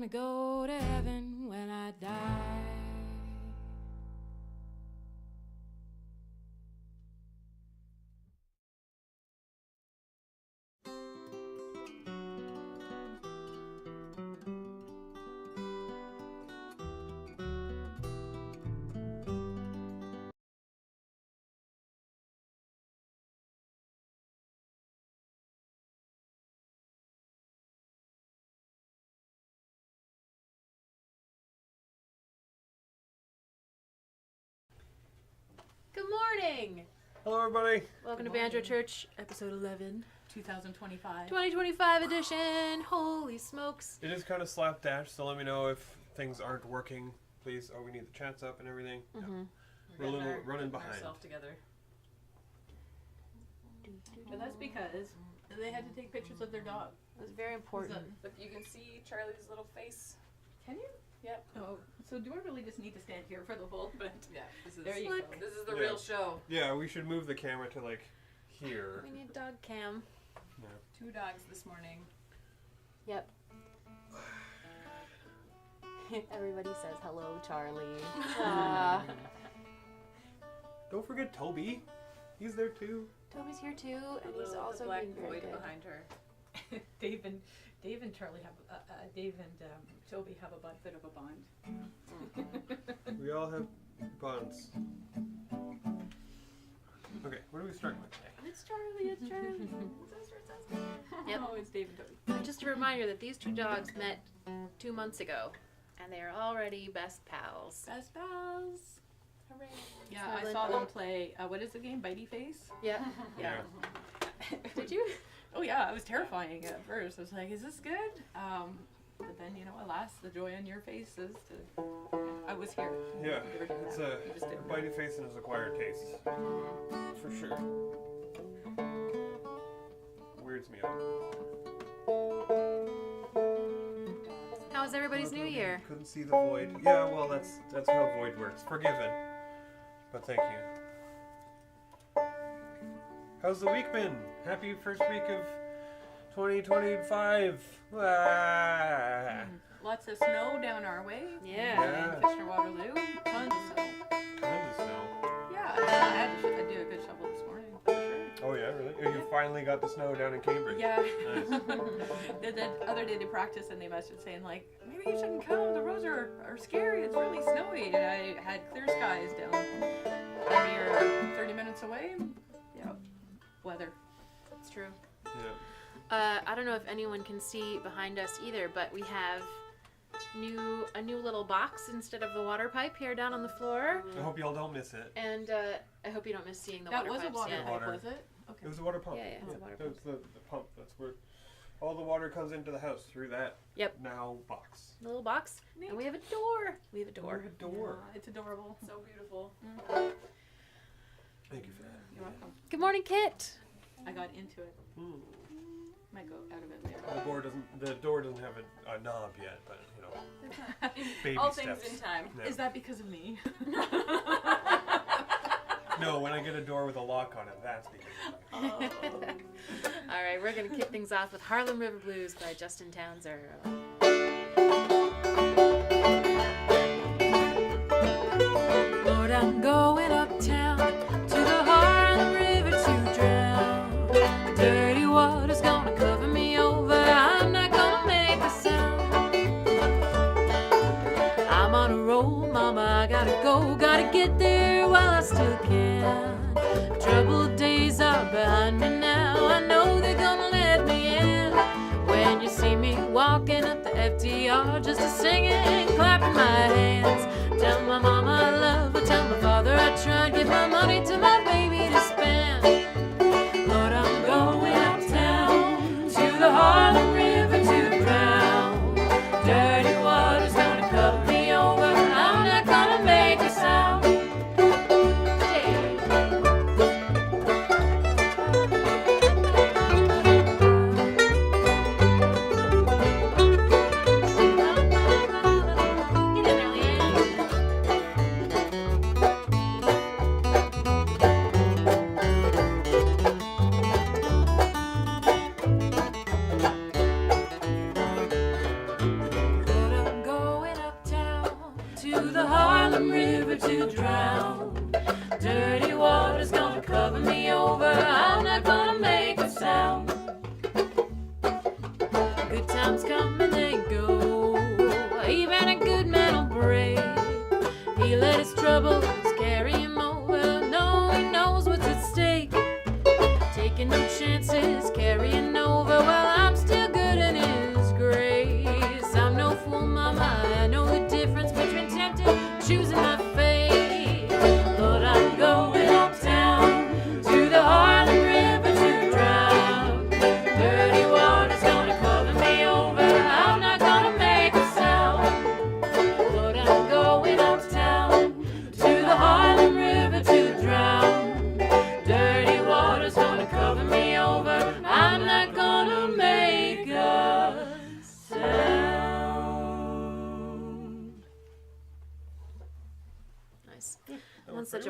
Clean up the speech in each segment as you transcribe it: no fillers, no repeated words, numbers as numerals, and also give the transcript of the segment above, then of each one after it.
gonna go to heaven when I die. Good morning! Hello, everybody. Welcome to Banjo Church, episode 11. 2025. 2025 edition! Holy smokes. It is kind of slapdash, so let me know if things aren't working. Please. Oh, we need the chats up and everything. Mm-hmm. We're a little running behind. Ourselves together. But that's because they had to take pictures of their dog. It was very important. But you can see Charlie's little face. Can you? Yep. Oh, so do I really just need to stand here for the whole event? Yeah. This is, There you Look. go. This is the Yeah. real show. Yeah, we should move the camera to, like, here. We need dog cam. Yeah. 2 dogs this morning. Yep. Everybody says hello, Charlie. Don't forget Toby. He's there, too. Toby's here too, and he's The also black being very void good. behind her. Dave and Charlie have Dave and Toby have a bit of a bond. We all have bonds. Okay, what are we starting with today? It's Charlie. It's Charlie. Yep. Oh, it's Dave and Toby. Just a reminder that these two dogs met 2 months ago, and they are already best pals. Best pals. Hooray. Yeah, I Snuggling. saw them play. What is the game? Bitey Face. Yeah. Yeah. Did you? Oh yeah, it was terrifying at first. I was like, "Is this good?" But then alas, the joy on your face is I was here. Yeah, You were doing it's that. a You just didn't. bitey face and his acquired taste. For sure. Weirds me out. How was everybody's new year? Couldn't see the void. Yeah, well, that's how void works. Forgiven. But thank you. How's the week been? Happy first week of 2025. Ah. Lots of snow down our way. Yeah. In Kitchener Waterloo. Tons of snow. Tons of snow. Yeah, I had to do a good shovel this morning for sure. Oh yeah, really? Oh, you finally got the snow down in Cambridge. Yeah. Nice. The other day they practiced and they messaged saying like, maybe you shouldn't come. The roads are scary. It's really snowy. And I had clear skies down here 30 minutes away. Yeah. Weather. That's true. Yeah. I don't know if anyone can see behind us either, but we have a new little box instead of the water pipe here down on the floor. I hope y'all don't miss it. And I hope you don't miss seeing the That water was a pipes. water yet. pipe, Water. was it? Okay. It was a water pump. Yeah, it's a water That's the pump. That's where all the water comes into the house through that. Yep. Now box. The little box. Neat. And we have a door. We have a door. A door. Yeah, it's adorable. So beautiful. Thank you for that. You're welcome. Good morning, Kit. I got into it. Might go out of it later. The door doesn't have a knob yet, but baby All steps. things in time. No. Is that because of me? No, when I get a door with a lock on it, that's because of me. All right, we're going to kick things off with Harlem River Blues by Justin Townsend. Lord, I'm going uptown to the Harlem River to drown. The dirty water's gonna cover me over. I'm not gonna make a sound. I'm on a roll, mama, I gotta go. Gotta get there while I still can. Troubled days are behind me now. I know they're gonna let me in. When you see me walking up the FDR, just a singing and clapping my hands. Tell my mama I love her, tell my father I tried. Give my money to my baby to spend. Lord, I'm going uptown to the Harlem River to drown. Dirty water's gonna cover me over. I'm not gonna make a sound. Get in there, Leanne.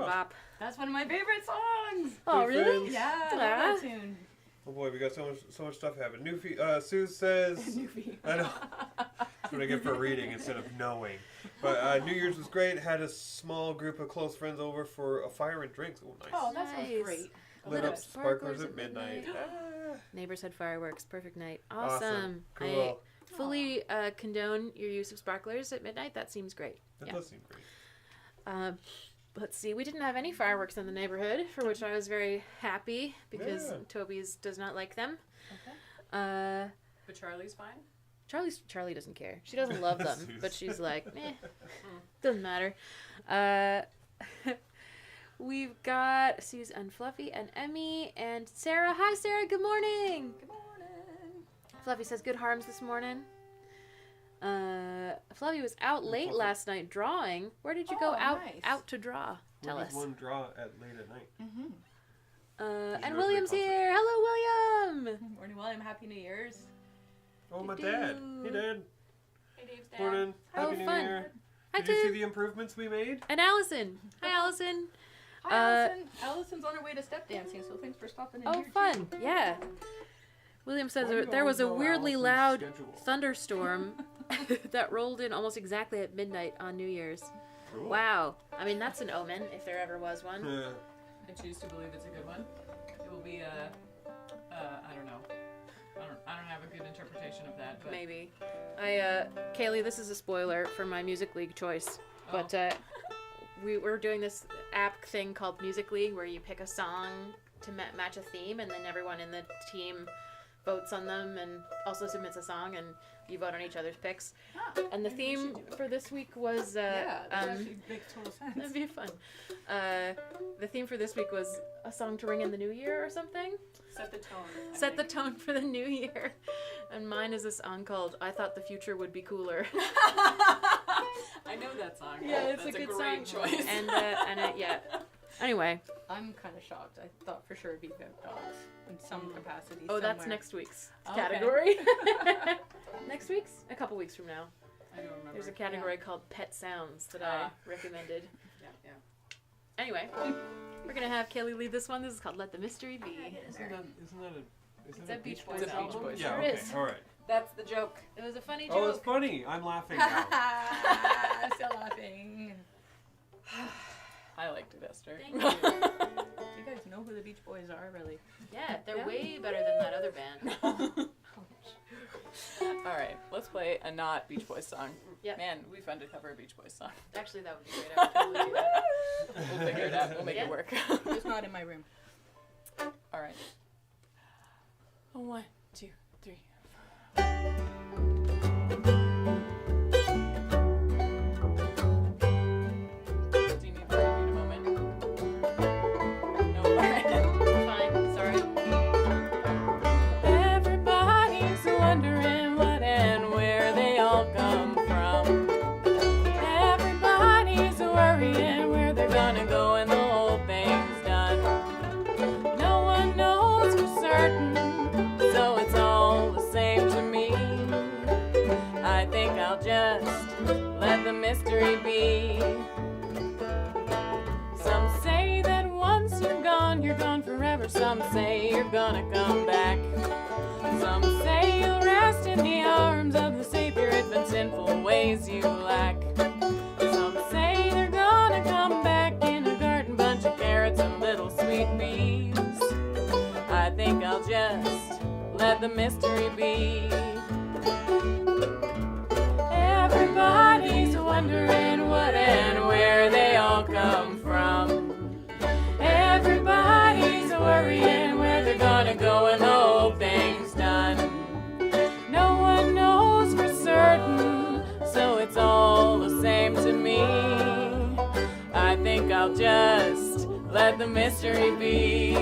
Oh. bop. That's one of my favorite songs. Oh, Good really? friends. Yeah, I love that tune. Oh boy, we got so much stuff happening. Sue says, Newfie. I know. That's what I get for reading instead of knowing. But New Year's was great. Had a small group of close friends over for a fire and drinks. Oh, nice. Oh, that sounds Nice. great. Lit up sparklers at midnight. Neighbors had fireworks. Perfect night. Awesome. Awesome. Cool. I fully condone your use of sparklers at midnight. That seems great. That Yeah. does seem great. Let's see. We didn't have any fireworks in the neighborhood, for which I was very happy because Yeah. Toby's does not like them. Okay. But Charlie's fine. Charlie doesn't care. She doesn't love them, Suze. but she's like, doesn't matter. We've got Suze and Fluffy and Emmy and Sarah. Hi, Sarah. Good morning. Good morning. Fluffy says good harms this morning. Fluffy was out late Fluffy. last night drawing. Where did you go Oh, out nice. out to draw? Tell Where us. does one draw at late at night? And yours William's very here. Hello, William. Morning, William. Happy New Year's. Oh, my dad. Hey, Dad. Hey, Dave's dad. Morning. Oh, Happy New fun. Year. Hi, Did you see Tim. the improvements we made? And Allison. Hi, Allison. Hi, Allison. Allison's on her way to step dancing, so thanks for stopping in Oh, here, fun. Yeah. William says Why do you there was a always know weirdly Allison's loud schedule? thunderstorm that rolled in almost exactly at midnight on New Year's. Cool. Wow. I mean, that's an omen, if there ever was one. Yeah. I choose to believe it's a good one. It will be I don't know. I don't have a good interpretation of that, but Maybe. Kaylee, this is a spoiler for my Music League choice, but we're doing this app thing called Music League where you pick a song to match a theme, and then everyone in the team votes on them and also submits a song, and you vote on each other's picks. Ah, And the maybe we theme should do that. for this week was Yeah, that actually makes total sense. that'd be fun. The theme for this week was a song to ring in the new year or something. set the tone. I Set the think. tone for the new year. And mine is a song called "I Thought the Future Would Be Cooler." I know that song. Yeah, it's That's a good great song. choice. And yeah. Anyway, I'm kind of shocked. I thought for sure it'd be Vamp Dogs in some capacity. oh, that's somewhere. next week's Okay. category. Next week's? A couple weeks from now. I don't remember. There's a category called Pet Sounds that I recommended. Yeah. Anyway, we're gonna have Kelly lead this one. This is called "Let the Mystery Be." Isn't It's that a Beach Boys Boys album. album? Boys Yeah, Sure okay, is. all right. That's the joke. It was a funny Oh, it's joke. funny. I'm laughing now. Still laughing. I liked it, Esther. Thank you. Do you guys know who the Beach Boys are, really? Yeah, they're Yeah. way better than that other band. All right, let's play a not Beach Boys song. Yep. Man, we fun to cover a Beach Boys song. Actually, that would be great. I would totally do that. We'll figure it out. We'll make Yeah. it work. Just not in my room. All right. 1, 2, 3. Do you need a moment? No. All right. Fine, sorry. Everybody's wondering what and where they all come from. Everybody's worrying where they're gonna go when the whole thing's done. No one knows for certain, so it's all the same to me. I think I'll just let the mystery be. Some say that once you're gone forever. Some say you're gonna come back. Some say you'll rest in the arms of the Savior if in sinful ways you lack. Some say they're gonna come back in a garden, bunch of carrots and little sweet peas. I think I'll just let the mystery be. Everybody's wondering what and where they all come from. Everybody's worrying where they're gonna go when the whole thing's done. No one knows for certain, so it's all the same to me. I think I'll just let the mystery be.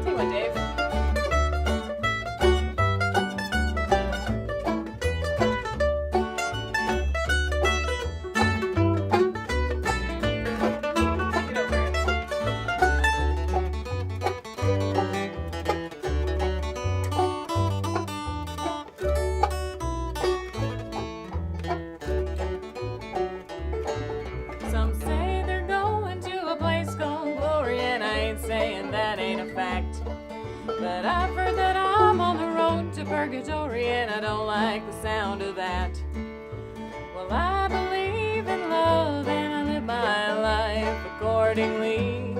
Take one, Dave. Get over it. Some say they're going to a a fact. But I've heard that I'm on the road to purgatory, and I don't like the sound of that. Well, I believe in love, and I live my life accordingly.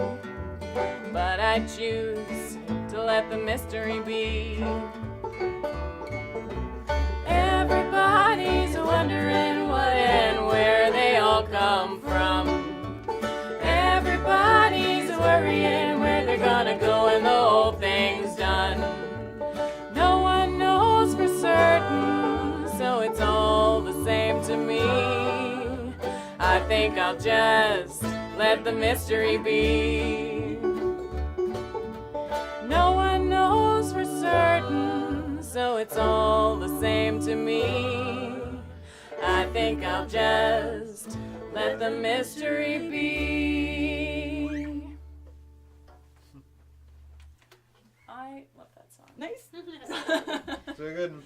But I choose to let the mystery be. Everybody's wondering what and where they all come from. Everybody's worrying where they're gonna go when the whole thing's done. No one knows for certain, so it's all the same to me. I think I'll just let the mystery be. No one knows for certain, so it's all the same to me. I think I'll just let the mystery be. I love that song. Nice. Very good.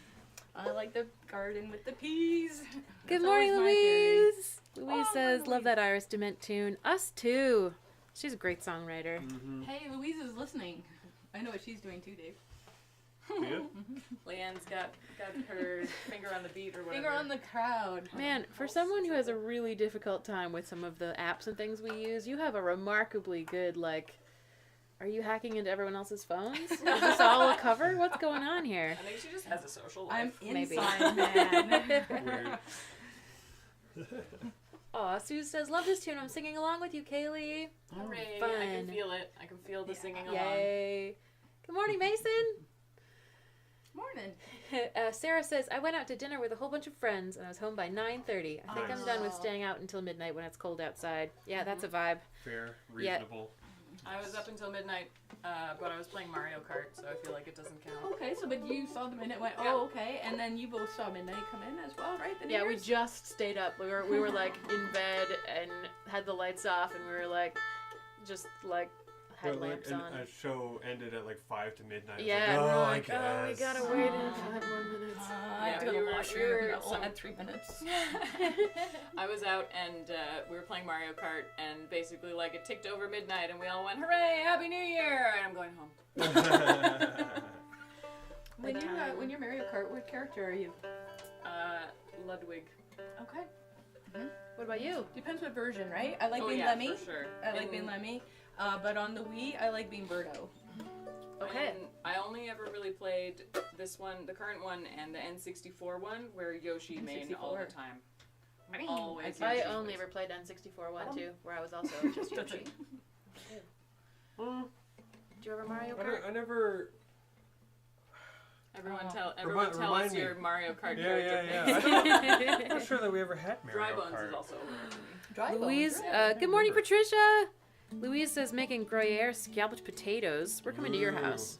I like the garden with the peas. Good That's morning, always my theory. Louise. Louise says, love that Iris Dement tune. Us too. She's a great songwriter. Mm-hmm. Hey, Louise is listening. I know what she's doing too, Dave. Yeah. Leanne's got her finger on the beat or whatever. Finger on the crowd. Man, for someone who has a really difficult time with some of the apps and things we use, you have a remarkably good, like, are you hacking into everyone else's phones? Is this all a cover? What's going on here? I think she just has a social I'm life. Maybe. inside, man. Weird. Aw, Sue says, love this tune. I'm singing along with you, Kaylee. Hooray, Fun. I can feel it. I can feel the singing along. Yay. Good morning, Mason. Morning. Sarah says, I went out to dinner with a whole bunch of friends and I was home by 9:30. I think I'm done with Nice. staying out until midnight when it's cold outside. Yeah, that's a vibe. Fair, Yeah. reasonable. I was up until midnight, but I was playing Mario Kart, so I feel like it doesn't count. Okay, so but you saw the midnight went, Yeah. oh, okay, and then you both saw midnight come in as well, right? The Yeah, we New Year's? just stayed up. We were like in bed and had the lights off and we were like just like had But, like, lamps and on. a show ended at like 5 to midnight. It's Yeah, like, and oh, we're I like, oh, we guess. gotta wait in 5 more minutes. I have to go to we the were- washroom. we were I'll some- add 3 minutes. I was out and we were playing Mario Kart, and basically like it ticked over midnight, and we all went, "Hooray, Happy New Year!" And I'm going home. When you're Mario Kart, what character are you? Ludwig. Okay. What about you? Depends what version, right? I like Oh being yeah, Lemmy. for sure. I like And- being Lemmy. But on the Wii, I like being Birdo. Okay. And I only ever really played this one, the current one, and the N64 one, where Yoshi main all the N64. time. I Always. I Yoshi only was- ever played N64 one too, where I was also just Yoshi. Mm, Did you ever Mario I, Kart? don't- I never. Everyone Remind tell us me. your Mario Kart Yeah, character. yeah, pick. yeah. I'm not sure that we ever had Dry Mario Bones Kart. is also over there for me. Dry Louise, bones, right? good morning, remember. Patricia. Louise says making Gruyere scalloped potatoes. We're coming to your Ooh. house.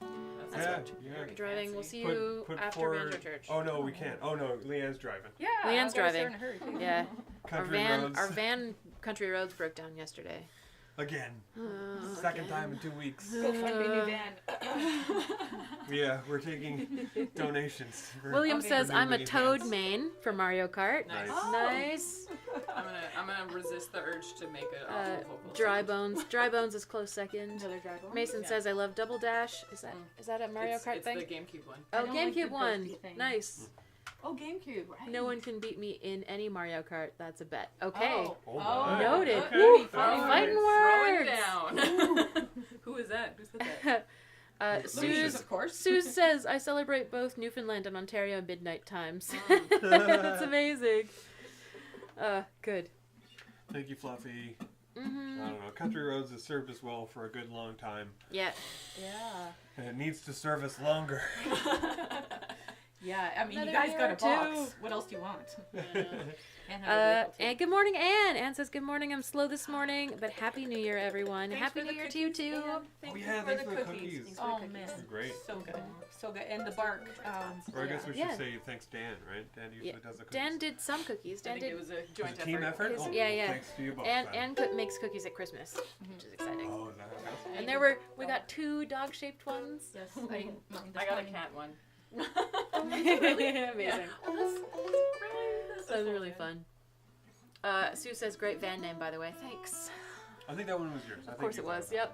That's Yeah, what- yeah. very Driving. We'll fancy. see you after forward- Banjo Church. Oh no, we can't. Oh no, Leanne's driving. Yeah. Leanne's I've gotta driving. start in a hurry, too. Yeah. Country roads. Our van country roads broke down yesterday. Again. Oh, Second again. time in 2 weeks. Go find me a new van. Yeah, we're taking donations. for- William Okay. says For new I'm a minivans. Toad main for Mario Kart. Nice. Nice. Oh. Nice. I'm gonna resist the urge to make it awful vocal. Dry sound. Bones. Dry Bones is close second. Another dry bone. Mason Yeah. says I love Double Dash. Is that a Mario it's, Kart it's thing? the GameCube one. Oh, I don't like GameCube the one. ghosty thing. Nice. Oh, GameCube, right? No one can beat me in any Mario Kart. That's a bet. Okay. Oh, Oh, my. Noted. Okay. Woo, Alright. fighting Throwing words. down. Who is that? Who said that? Louise, Suze, of course. Sue says I celebrate both Newfoundland and Ontario midnight times. Mm. That's amazing. Good. Thank you, Fluffy. Mm-hmm. I don't know. Country roads has served us well for a good long time, Yeah. Yeah. and it needs to serve us longer. Yeah, I mean, Another you guys year got or a two. box. What else do you want? And have a vehicle, too. And good morning, Anne. Anne says good morning. I'm slow this morning, but Happy New Year, everyone. Thanks Happy for New the Year to you cookies, too. Anne. Thank Oh, you yeah, for thanks the for the cookies. cookies. Oh Cookies. man, Great. so good, so good. And the bark. Or I guess we should Yeah. say thanks, Dan, right? Dan usually Yeah. does the cookies. Dan did some cookies. I Dan think it did. was a joint It's a team effort? His- Oh, yeah, yeah. Thanks to you both. And then. makes cookies at Christmas, which is exciting. Oh, is that how it goes? And we got 2 dog-shaped ones. Yes, I got a cat one. Amazing. Oh, that's That was really fun. Sue says great van name, by the way. Thanks. I think that one was yours. Of course it was. Yep.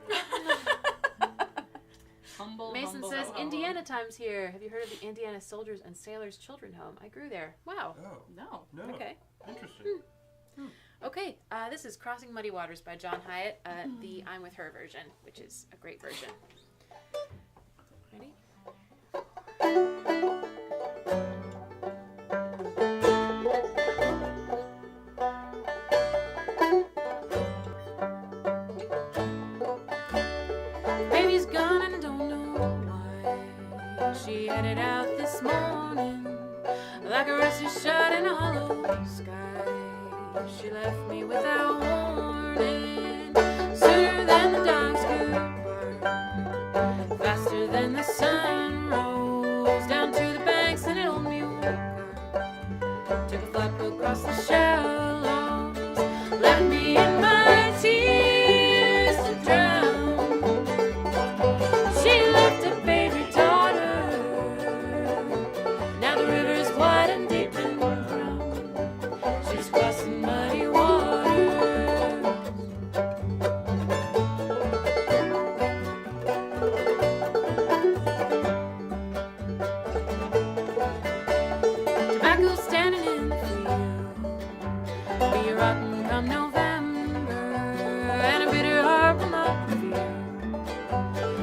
Humble. Mason humble, says humble. Indiana time's here. Have you heard of the Indiana Soldiers and Sailors Children Home? I grew there. Wow. Oh, No. no. Okay. Interesting. Okay. This is Crossing Muddy Waters by John Hyatt, the I'm With Her version, which is a great version. Ready? Baby's gone and don't know why. She headed out this morning like a rusty shot in a hollow sky. She left me without warning, sooner than the dogs could bark, faster than the sun rose down to the banks in an old mule cart. Took a flap across the shallows, left me in my tears to drown. She left a baby daughter. Now the river's wide and deep and brown. She's crossing muddy water. Tobacco standing in the field, be rotten come November, and a bitter heart will not feel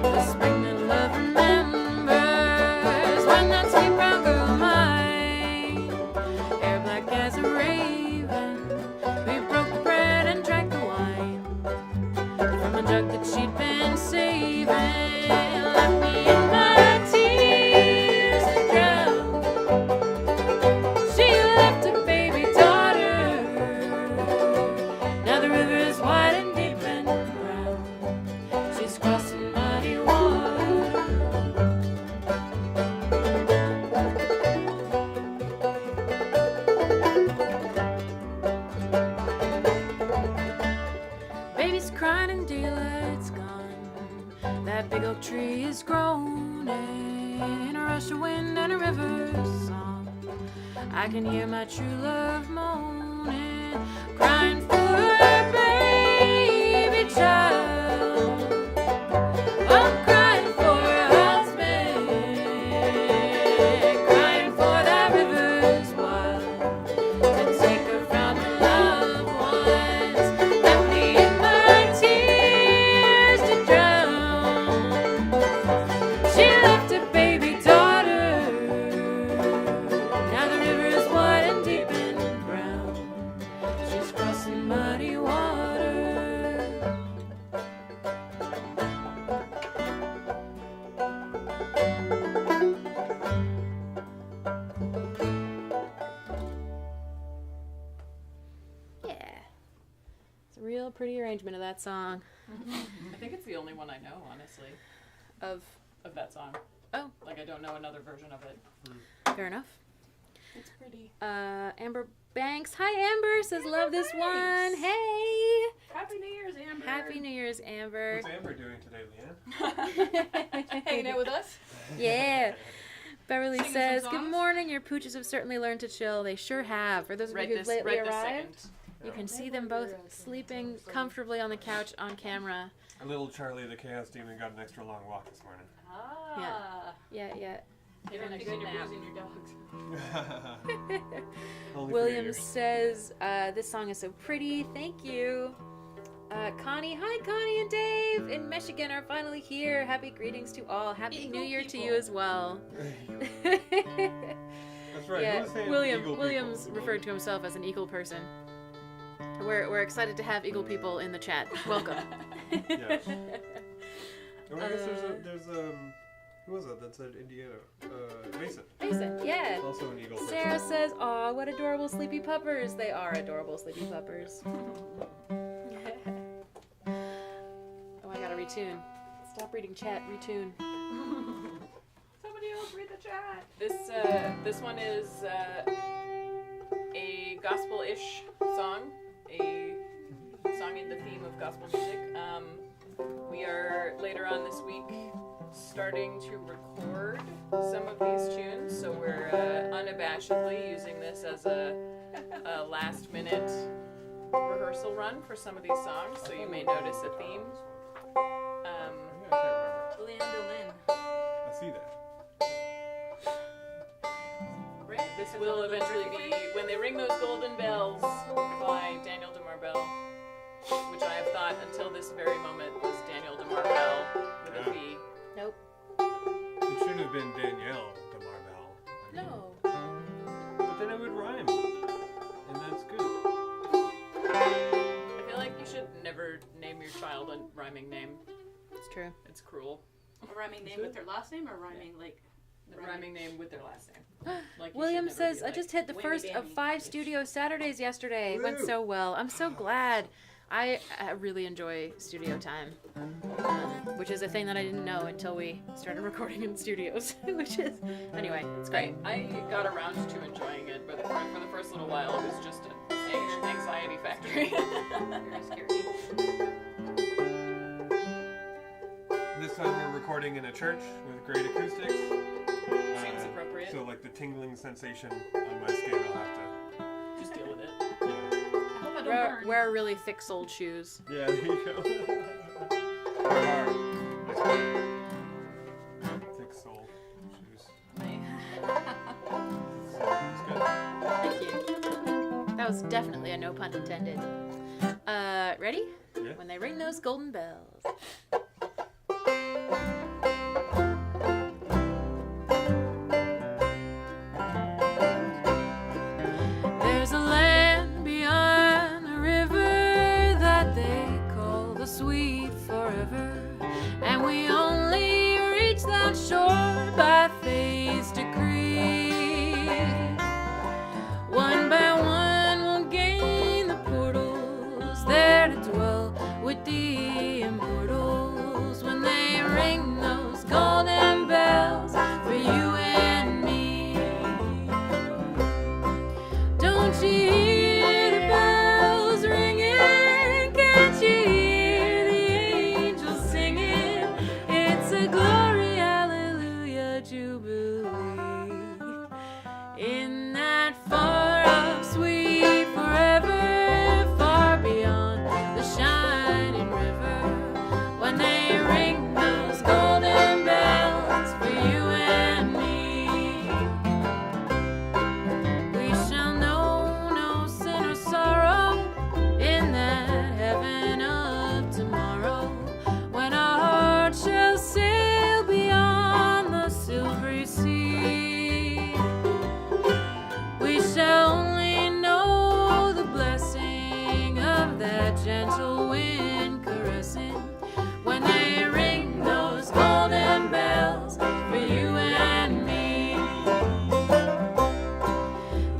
the spring that love remembers, when that sweet brown girl of mine, hair black as a raven, we broke the bread and drank the wine from a jug that she'd been saving, left me in my tears to drown. She left a baby daughter. Now the river is wide and deep and brown. She's crossing muddy water. Baby's crying and daylight's gone. That big oak tree is groaning in a rush of wind and a river's song. I can hear my true love moaning, crying for her baby child. I'm crying for her husband, crying for that river's wild to take her from her loved ones. Left me in my tears to drown. She left a baby daughter. Now the river is wide and deep and brown. She's crossing muddy water. Yeah. It's a real pretty arrangement of that song. I think it's the only one I know, honestly, Of of that song. Oh. Like, I don't know another version of it. fair enough. It's pretty. Amber Banks. Hi, Amber. Says love this one. Banks. Hey. Happy New Year's, Amber. Happy New Year's, Amber. What's Amber doing today, Leanne? Hanging out with us. Yeah. Beverly Singing some says, good songs? morning. Your pooches have certainly learned to chill. They sure have. For those of you who've lately arrived, you can see them both sleeping comfortably on the couch on camera. A little Charlie the Chaos Demon got an extra long walk this morning. Ah. Yeah. You're gonna Good go nap. boozing your dogs. Only for William years. says, this song is so pretty. Thank you. Connie, hi Connie and Dave in Michigan are finally here. Happy greetings to all. Happy Eagle New Year to people. you as well. That's right. Yeah, Who was saying eagle Williams people? referred to himself as an eagle person. We're excited to have eagle people in the chat. Welcome. Yes. Oh, I guess there's who was it that said Indiana? Mason. Mason, yeah. Also an eagle person. Sarah says, aw, what adorable sleepy puppers. They are adorable sleepy puppers. Oh, I gotta retune. Stop reading chat, retune. Somebody else read the chat. This one is a gospel-ish song, a song in the theme of gospel music. We are later on this week starting to record some of these tunes, so we're unabashedly using this as a last-minute rehearsal run for some of these songs, so you may notice a theme. I can't remember. Landolin. They Ring Those Golden Bells by Daniel DeMarbell, which I have thought until this very moment was Daniel DeMarbell with a V. Nope. It should have been Danielle DeMarbell. No. But then it would rhyme. And that's good. I feel like you should never name your child a rhyming name. It's true. It's cruel. A rhyming name with their last name or rhyming like The rhyming name with their last name. Like you William should never says, be I just hit the Whammy first of Bammy. 5 studio Saturdays yesterday. It went Woo. so well. I'm so glad. I really enjoy studio time, which is a thing that I didn't know until we started recording in studios, which is, anyway, it's great. I got around to enjoying it, but for the first little while, it was just an anxiety factory. very scary. This time we're recording in a church with great acoustics. Seems appropriate. So like the tingling sensation on my skin, I'll have Just deal with it. to. I hope I don't burn. Wear really thick soled shoes. Yeah, there you go. They're hard. Thick sole shoes. It's good. Thank you. That was definitely a no pun intended. Ready? Yeah. When they ring those golden bells. There's a land beyond the river that they call the sweet forever, and we only reach that shore by faith's decree. One by one we'll gain the portals there to dwell with the immortals when they ring those golden bells for you and me. Don't you hear the bells ringing? Can't you hear the angels singing? It's a glory, hallelujah, jubilee. In that far off, sweet forever, far beyond the shining river, when they ring those golden bells for you and me. We shall know no sin or sorrow in that heaven of tomorrow, when our hearts shall sail beyond the silvery sea. We shall only know the blessing of that gentle wind caressing when they ring those golden bells for you and me.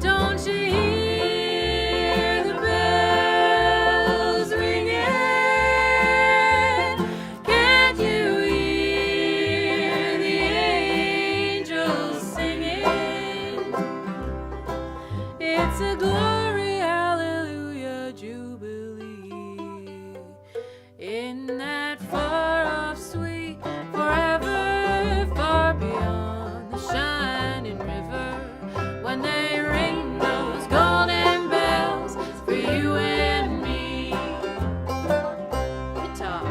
Don't you hear the bells ringing? Can't you hear the angels singing? It's a glory, hallelujah, jubilee. In that far off, sweet forever, far beyond the shining river, when they ring those golden bells for you and me. Guitar.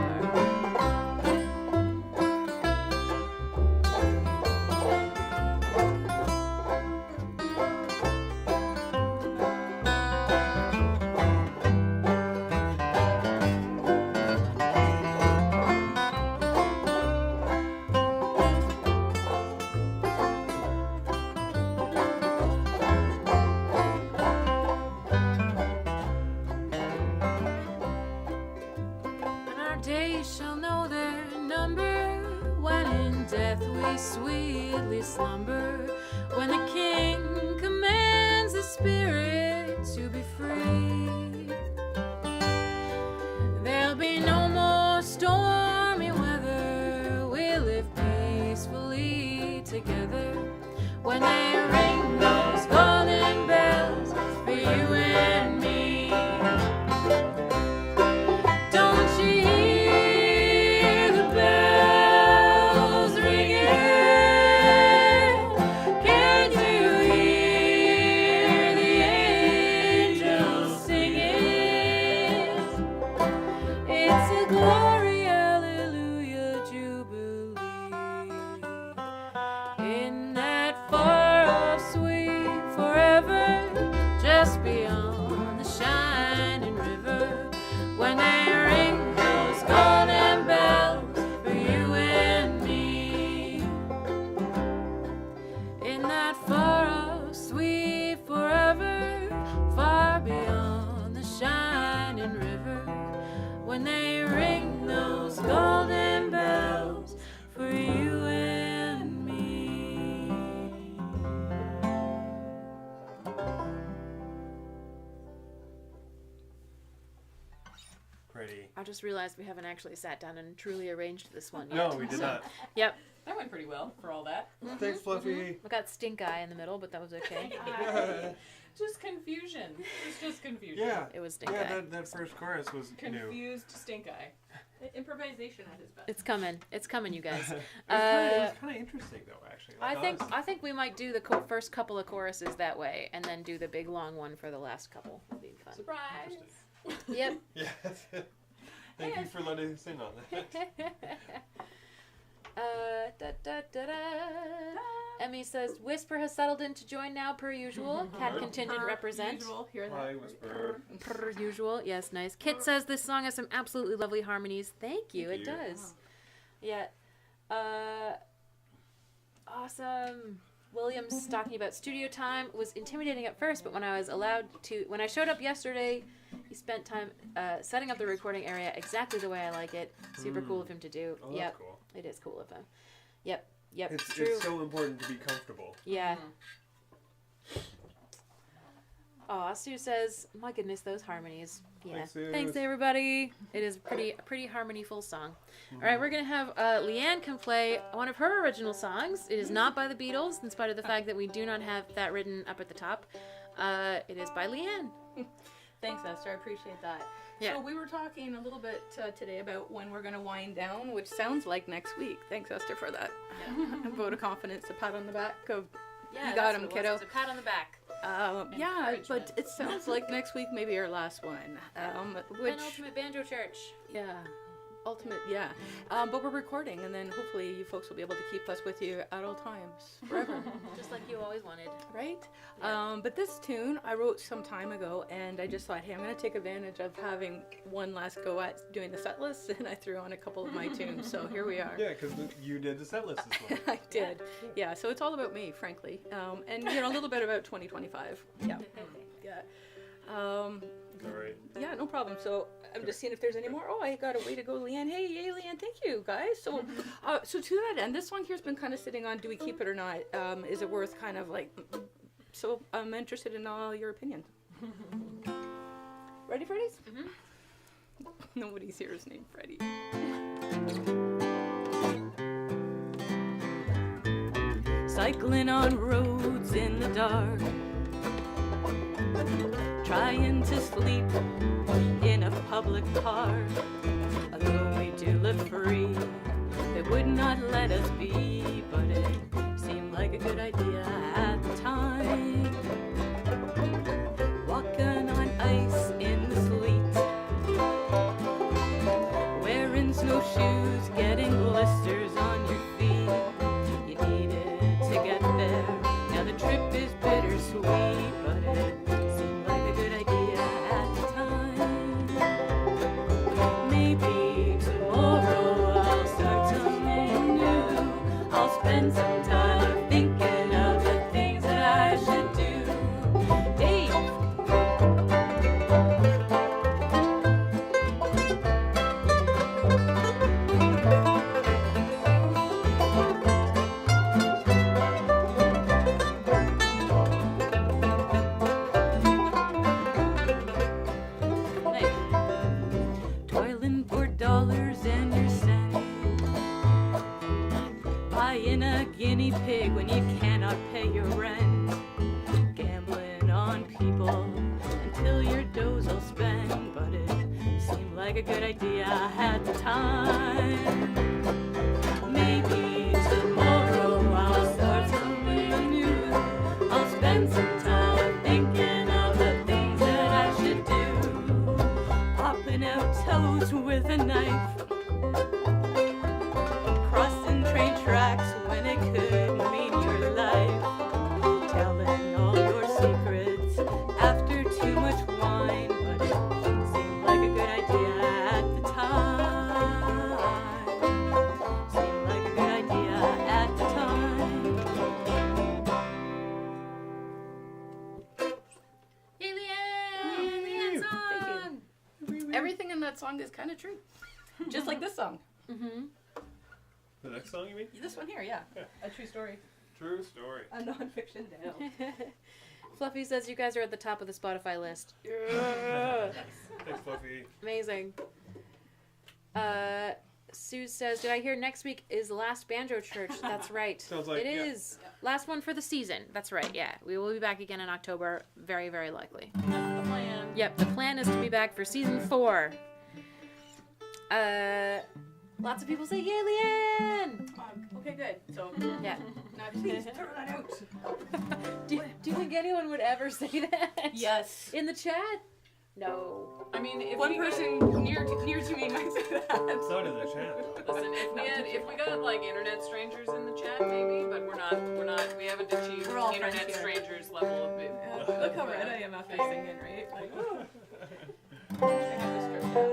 And our days shall know their number, when in death we sweetly slumber, when the King commands the Spirit to be free. There'll be no more stormy weather, we'll live peacefully together, when they ring those golden bells for you and me. Don't you hear the bells ringing? Can't you hear the angels singing? just realized we haven't actually sat down and truly arranged this one yet. No, we did not. Yep. That went pretty well for all that. Thanks, Fluffy. We got Stink Eye in the middle, but that was okay. Just confusion. It's just confusion. Yeah. It was Stink Eye. That first chorus was new. Confused stink eye. Improvisation at his best. It's coming. It's coming, you guys. It was kind of interesting, though, actually. I Like, think we might do the first couple of choruses that way, and then do the big long one for the last couple. It'll be fun. Surprise. Yep. Yeah. Thank you for letting us in on that. Emmy says Whisper has settled in to join now per usual. Cat contingent represent. Usual. Hear that? Hi, Whisper. Per usual. Yes, nice. Kit says this song has some absolutely lovely harmonies. Thank you. Thank It you. does. Yeah. Awesome. Williams talking about studio time was intimidating at first, but when I showed up yesterday, he spent time setting up the recording area exactly the way I like it. Super cool of him to do. Oh, Yep. that's cool. It is cool of him. Yep. It's true. it's so important to be comfortable. Yeah. Aw, Sue says, my goodness, those harmonies. Yeah. Thanks, Sue. Thanks, everybody. It is a pretty harmony-full song. All right, we're going to have Leanne come play one of her original songs. It is not by the Beatles, in spite of the fact that we do not have that written up at the top. It is by Leanne. Thanks, Esther. I appreciate that. Yeah. So we were talking a little bit today about when we're going to wind down, which sounds like next week. Thanks, Esther, for that. A vote of confidence, a pat on the back of you got him, kiddo. It's a pat on the back. Yeah, but Encouragement. it sounds like next week maybe our last one. Which Penultimate Banjo Church. yeah, ultimate yeah. But we're recording, and then hopefully you folks will be able to keep us with you at all times forever. Just like you always wanted. Right? Yeah. But this tune I wrote some time ago, and I just thought, hey, I'm going to take advantage of having one last go at doing the set list, and I threw on a couple of my tunes. So here we are. Yeah, because you did the set list this one. I did. Yeah, so it's all about me, frankly. And, a little bit about 2025. Yeah. Yeah. All right. Yeah, no problem. So I'm just seeing if there's any more. Oh, I got a way to go, Leanne. Hey, Leanne, thank you, guys. So, so to that end, this song here's been kind of sitting on, do we keep it or not? Is it worth kind of like, so I'm interested in all your opinions. Ready, Freddy's? Mm-hmm. Nobody's here is named Freddy. Cycling on roads in the dark, trying to sleep in a public park. Although we do live free, they would not let us be, but it seemed like a good idea at the time. Walking on ice in the sleet, wearing snowshoes, getting blisters on your feet. You needed to get there. Now the trip is bittersweet, but it seemed like a good idea at the time. Maybe tomorrow I'll start something new. I'll spend some time thinking of the things that I should do. Dave. Toiling for dollars and your cents, buying a guinea pig when you cannot pay your rent, gambling on people until your dough's all spent, but it seemed like a good idea at the time. Maybe tomorrow I'll start something new. I'll spend some time thinking of the things that I should do. Popping out toes with a knife, crossing train tracks when it could mean your life, telling all your secrets after too much wine, but it seemed like a good idea at the time. Seemed like a good idea at the time. Yay, Leanne! Leanne song! Everything in that song is kind of true. Just like this song. Mm-hmm. The next song, you mean? This one here, yeah. Yeah. A true story. True story. A non-fiction tale. Fluffy says you guys are at the top of the Spotify list. Thanks, Fluffy. Amazing. Sue says, did I hear next week is last Banjo Church? That's right. Sounds like it is. Last one for the season. That's right, yeah. We will be back again in October, very, very likely. That's the plan. Yep, the plan is to be back for season 4. Lots of people say, yay, Leanne! Okay, good. So, Yeah. now please throw that out. Do you think anyone would ever say that? Yes. In the chat? No. I mean, if One we person near to me might say that. So did the chat. Listen, if we got like internet strangers in the chat, maybe, but we're not. We haven't achieved We're all internet friends here. strangers level of. Look how red I am after singing, right? Like, I got this stripped out.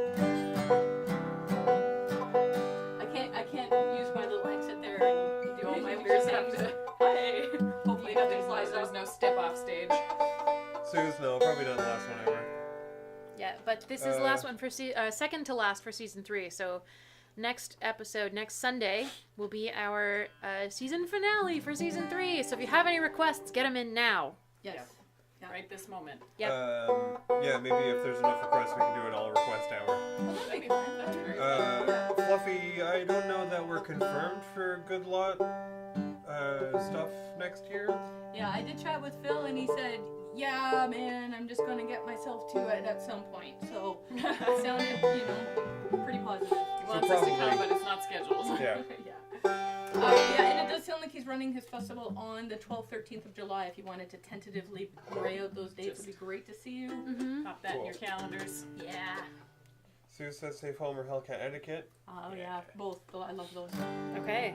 I can't use my little exit there and do all my weird stuff. Hey. Hopefully There's nothing flies there's out. no step off stage. Sue's no, probably not the last one ever. Yeah, but this is the last one for second to last for season 3. So next episode, next Sunday, will be our season finale for season 3. So if you have any requests, get them in now. Yes. Yep. Yeah. Right this moment. Yep. Yeah, maybe if there's enough requests, we can do an all request hour. That'd be fun. That'd be great. Fluffy, I don't know that we're confirmed for Good Lot stuff next year. Yeah, I did chat with Phil and he said, yeah, man, I'm just gonna get myself to it at some point. So it sounded, pretty positive. He wants us to probably- come, but it's not scheduled. Yeah. Yeah, and it does sound like he's running his festival on the 12th, 13th of July. If you wanted to tentatively lay out those dates, it'd be great to see you. Mm-hmm. Pop that in your calendars. Yeah. Sue says safe home or Hellcat etiquette. Oh, yeah, both. Oh, I love those. Okay.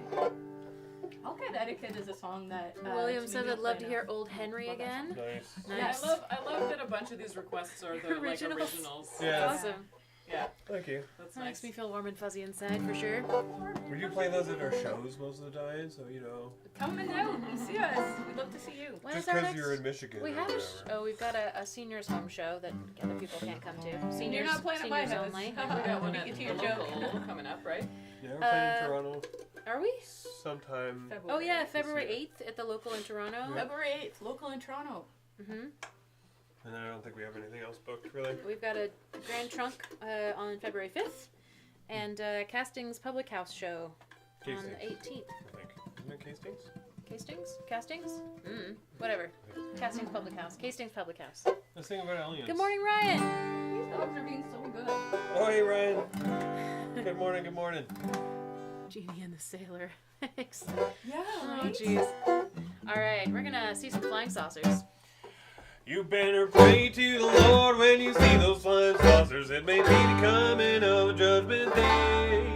Hellcat Etiquette is a song that William it's says maybe I'd love to playing hear out. Old Henry Love that again. Nice. Nice. Yeah, I love that a bunch of these requests are the Originals. like originals. Yeah. Awesome. Yeah, Thank you. that's That nice. makes me feel warm and fuzzy inside for sure. Would you play those at our shows most of the time? So, Come and out and see us. We'd love to see you. When just is our because next? you're in Michigan. We or have whatever. we've got a seniors home show that other people can't come to. Seniors, You're not playing at my seniors house. only. We got one Beat at you the to your joke. local coming up, right? Yeah, we're playing in Uh, Toronto Are we? sometime. Oh yeah, February 8th at the local in Toronto. Yeah. February 8th, local in Toronto. Mm-hmm. And I don't think we have anything else booked, really. We've got a Grand Trunk on February 5th, and Castings Public House show on Castings, the 18th. I think. Isn't it Castings? Castings? Whatever. Castings Public House. Castings Public House. Let's think about aliens. Good morning, Ryan. These dogs are being so good. Oh, hey, Ryan. Good morning, good morning. Genie and the Sailor. Thanks. Yeah, Oh, right? jeez. All right, we're gonna see some flying saucers. You better pray to the Lord when you see those flying saucers. It may be the coming of a judgment day.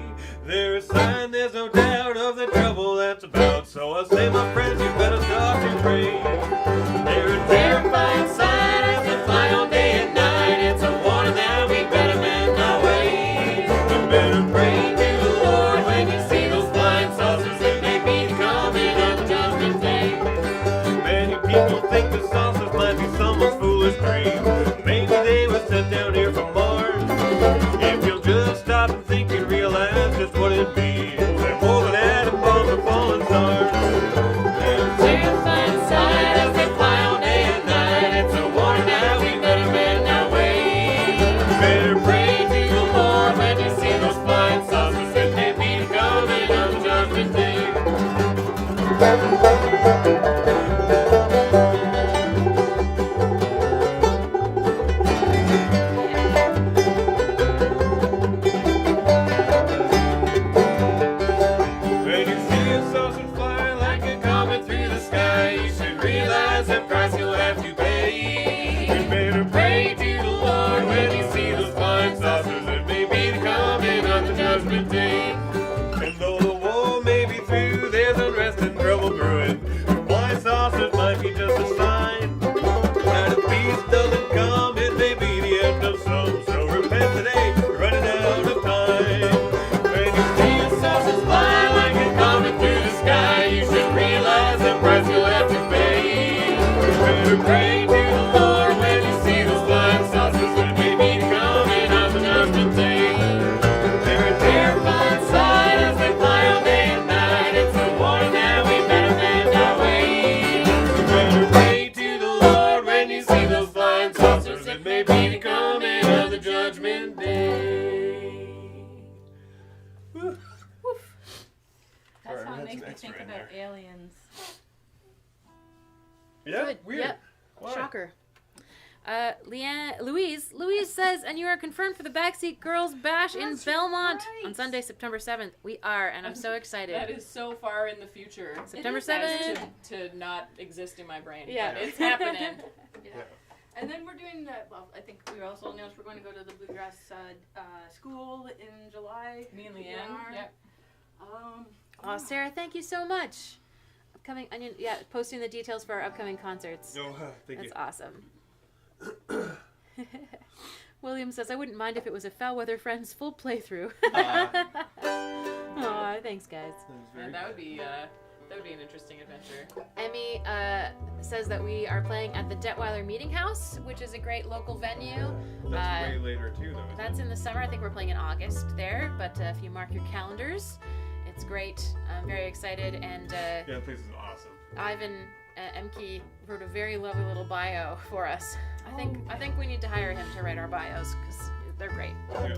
They're a sign, there's no doubt, of the trouble that's about. So I say, my friends, you better start to pray. They're a terrifying sight as they fly all day and night. It's a warning that we better mend our ways. You better pray to the Lord when you see those flying saucers. It may be the coming of a judgment day. Many people think the saucers might be someone's foolish dream. Maybe they were sent down here from Mars. If you'll just stop and think, you realize just what it means. They're more than atoms bombs or falling stars. makes an me extra think in about there. aliens. Yeah, Good. weird. Yep. Why? Shocker. Louise says, and you are confirmed for the Backseat Girls Bash in That's Belmont right. on Sunday, September 7th. We are, and I'm so excited. That is so far in the future. September is 7th. To not exist in my brain. Yeah. But it's happening. Yeah. Yeah. And then we're doing that. Well, I think we also announced we're going to go to the Bluegrass School in July. Me and We Leanne. are. Yep. Oh, Sarah, thank you so much. Upcoming Onion, posting the details for our upcoming concerts. Oh, thank That's you. awesome. William says, I wouldn't mind if it was a Foul Weather Friends full playthrough. Aw, thanks, guys. Yeah, that would be an interesting adventure. Emmy says that we are playing at the Detweiler Meeting House, which is a great local venue. That's way later too, though. Isn't That's it? in the summer. I think we're playing in August there, but if you mark your calendars, it's great. I'm very excited, and Yeah, the place is awesome. Ivan Emke wrote a very lovely little bio for us. I think we need to hire him to write our bios because they're great. Yeah.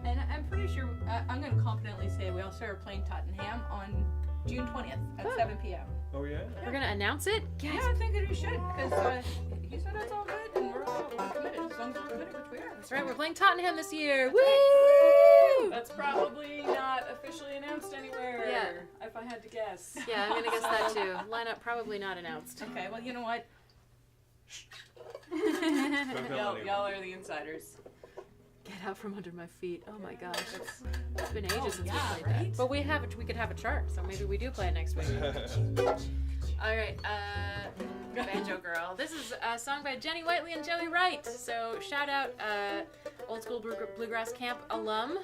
And I'm pretty sure, I'm going to confidently say we also are playing Tottenham on June 20th at 7 p.m. Oh yeah. We're gonna announce it. Yeah, Yes. I think that we should, because he said it's all good, and we're all committed, as long as we're committed, which we are. That's right. We're playing Tottenham this year. Woo! That's probably not officially announced anywhere. Yeah. If I had to guess. Yeah, I'm gonna guess that too. Lineup probably not announced. Okay, well, you know what? Don't tell anyone. Y'all are the insiders. Get out from under my feet. Oh my gosh. It's been ages since yeah, we played right? that. But we could have a chart, so maybe we do play it next week. All right, Banjo Girl. This is a song by Jenny Whiteley and Joey Wright. So shout out Old School Bluegrass Camp alum.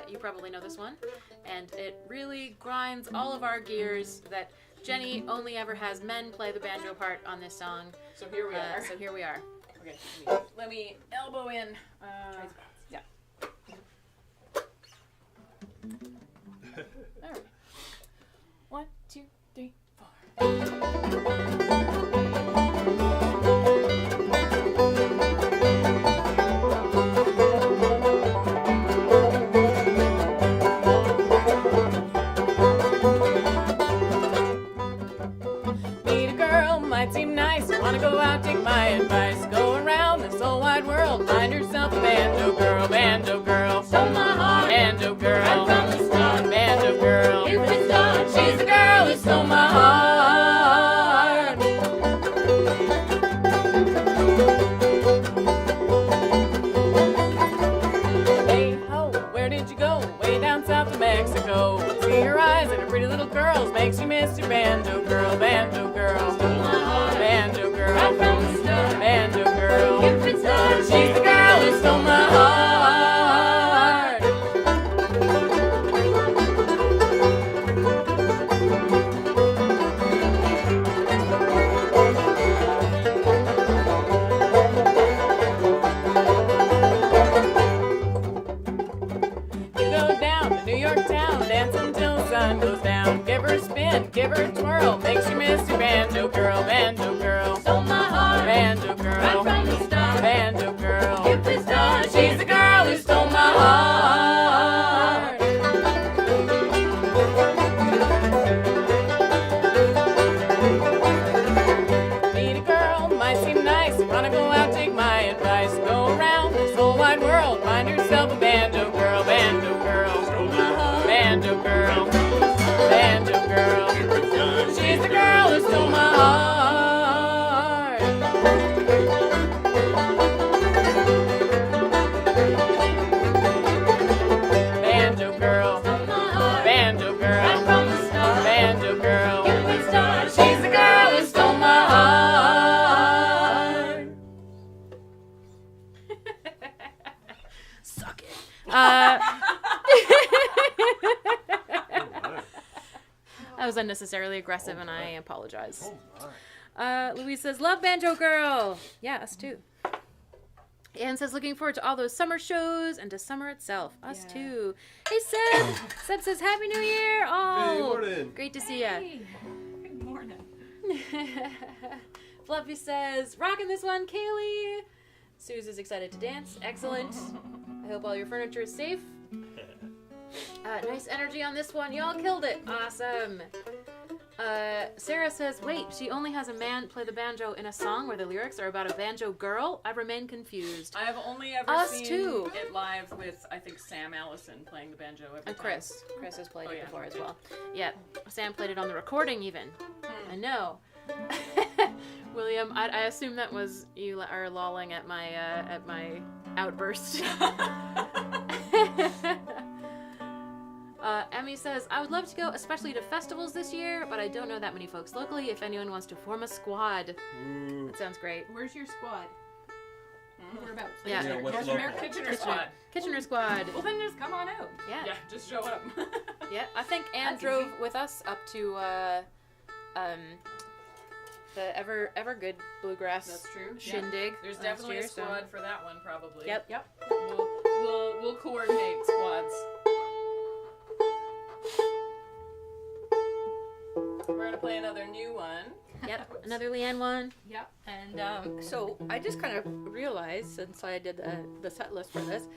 You probably know this one. And it really grinds all of our gears that Jenny only ever has men play the banjo part on this song. So here we are. So here we are. Okay, let me elbow in. Yeah. All right. 1, 2, 3, 4. Meet a girl, might seem nice. You wanna go out, take my advice. Go around this whole wide world. Find yourself a banjo girl, banjo girl. Stole my heart, banjo girl. Right from the start, banjo girl. If it's done, she's the girl who stole my heart. Hey ho, where did you go? Way down south of Mexico. See your eyes and her pretty little curls makes you miss your banjo girl, banjo girl. Banjo girl, right from the start. Banjo girl, if it's done, she's the girl who stole my heart. You go down to New York town, dance until the sun goes down. Give her a spin, give her a twirl, makes you miss your banjo girl, banjo girl. Stole my heart, banjo girl. Right from the start, banjo girl. If it's done, she's the girl who stole my heart. Meet a girl, might seem nice. You wanna go out, take my advice. Go around this whole wide world, find yourself a banjo girl, banjo girl. Banjo girl, banjo girl. She's the girl who stole my heart. Banjo girl, banjo girl, banjo girl. She's the girl who stole my heart. Suck it. That was unnecessarily aggressive, and I apologize. Oh my. Louise says, love Banjo Girl. Yeah, us too. Anne says, looking forward to all those summer shows and to summer itself. Us Yeah. too. Hey, Seb. Seb says, Happy New Year. Oh, Hey, morning. great to see ya. Hey, good morning. Fluffy says, rocking this one, Kaylee. Suze is excited to dance. Excellent. I hope all your furniture is safe. Nice energy on this one. Y'all killed it. Awesome. Sarah says, wait, she only has a man play the banjo in a song where the lyrics are about a banjo girl? I remain confused. I have only ever Us seen too. it live with, I think, Sam Allison playing the banjo every And time. Chris. Chris has played Oh, it yeah. before as well. Yeah, Sam played it on the recording even. I know. William, I assume that was you are lolling at my outburst. Emmy says, I would love to go, especially to festivals this year, but I don't know that many folks locally. If anyone wants to form a squad, that sounds great. Where's your squad? Whereabouts? Yeah. Yeah, what's Kitchener, local? Kitchener squad. Kitchener squad. Well, then just come on out. Yeah. Yeah, just show up. Yeah, I think Anne That's drove easy. with us up to the ever good bluegrass That's true. shindig. There's last definitely year, a squad for that one, probably. Yep. Yep. We'll coordinate squads. We're gonna play another new one. So, yep, another Leanne one. Yep. And so I just kind of realized since I did the set list for this,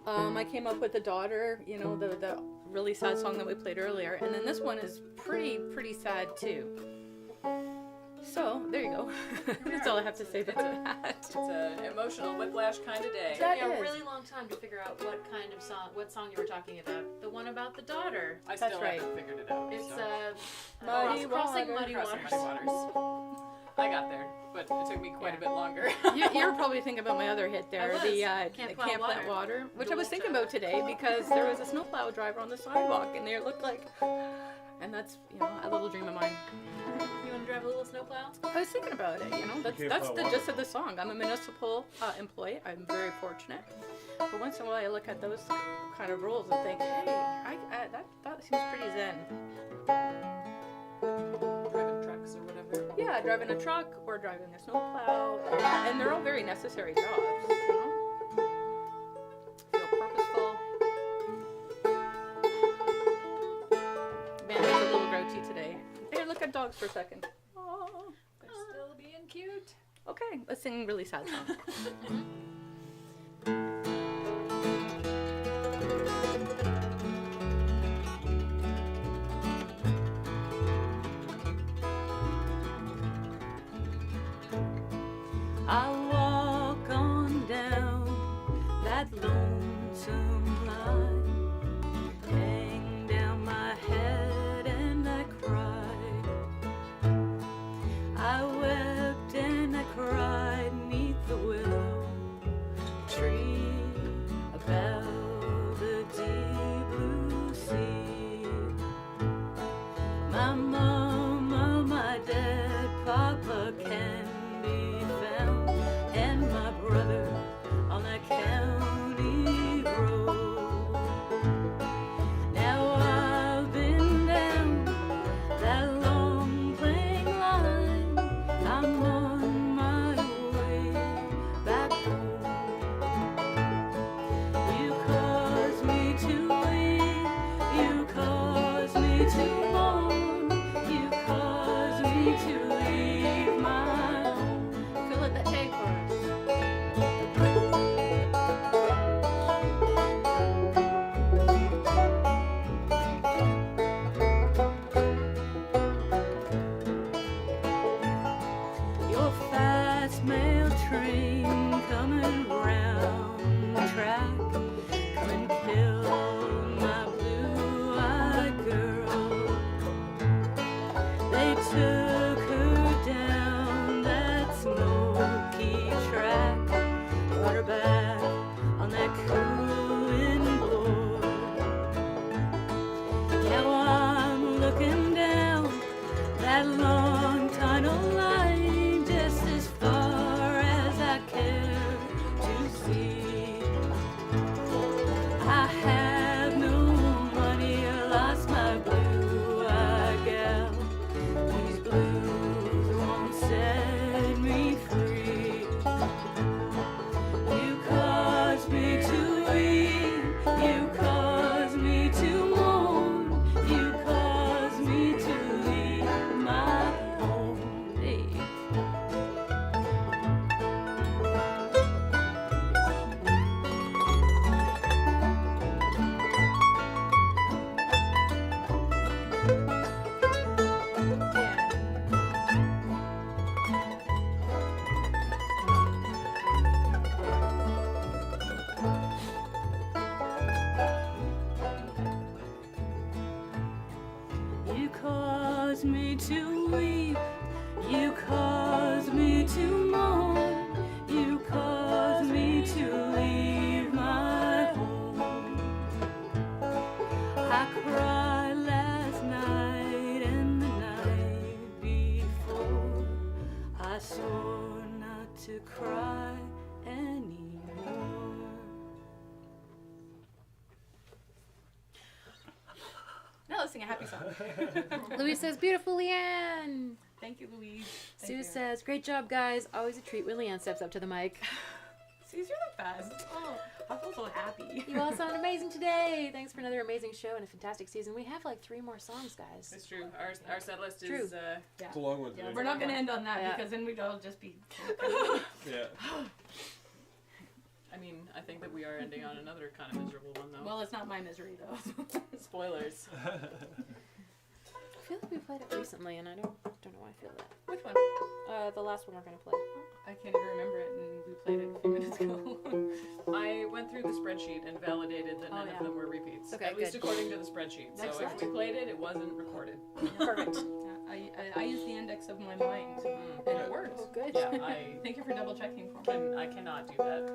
I came up with the daughter, you know, the really sad song that we played earlier, and then this one is pretty sad too. So there you go. That's all I have to say about that. It's an emotional whiplash kind of day. That Took me a is. really long time to figure out what song you were talking about. The one about the daughter. I That's still right. haven't figured it out. It's so. Muddy crossing water. muddy Crossing waters. Muddy Waters. I got there, but it took me quite a bit longer. You're probably thinking about my other hit there, I was. the Can't Can't Plant Plant Water, which I Dual was thinking shot. about today because there was a snowplow driver on the sidewalk and they looked like, and that's, you know, a little dream of mine. You want to drive a little snowplow? I was thinking about it, you know, that's the gist of the song. I'm a municipal employee. I'm very fortunate. But once in a while I look at those kind of rules and think, hey, that seems pretty zen. Driving trucks or whatever. Yeah, driving a truck or driving a snowplow, and they're all very necessary jobs, you know. Feel purposeful. Man, I'm a little grouchy today. Hey, look at dogs for a second. Aw. They're still being cute. Okay, let's sing a really sad song. I walk on down that lonesome line, hang down my head and I cried. I wept and I cried 'neath the willow tree about the deep blue sea. My mama, my dad, Papa can be found, and my brother on that county road. Now I've been down that long plain line, I'm on my way back home. You caused me to weep, you caused me to mourn, you caused me to leave my home. Feel like that tank Your fast mail train coming round the track, come and kill my blue-eyed girl. They took her down that smoky track, brought her back on that cooling board. Now I'm looking down that long tunnel line, just as far as I care to see. I have no money, lost my blue-eyed gal. These blues won't set me free. You caused me to weep, you caused me to mourn, you caused me to leave my You cause me to weep, you cause me to mourn, you cause me to leave my home. I cried last night and the night before. I swore not to cry anymore. Now let's sing a happy song. Louise says, beautiful Leanne. Thank you, Louise. Thank Sue you. says, great job, guys. Always a treat when Leanne steps up to the mic. Suze, you're the best. Oh, I feel so happy. You all sound amazing today. Thanks for another amazing show and a fantastic season. We have like 3 more songs, guys. It's true. Our set list is True. It's a long one Yeah, today. we're not going to end on that Yeah. because then we'd all just be. Yeah. I mean, I think that we are ending on another kind of miserable one, though. Well, it's not my misery though. Spoilers. I feel like we played it recently, and I don't know why I feel that. Which one? The last one we're gonna play. I can't even remember it, and we played it a few minutes ago. I went through the spreadsheet and validated that none Oh, yeah. of them were repeats. Okay, At least good. according to the spreadsheet. So Excellent. if we played it, it wasn't recorded. Perfect. I used the index of my mind, and it worked. Oh, good. Yeah, I Thank you for double checking for me. cannot do that.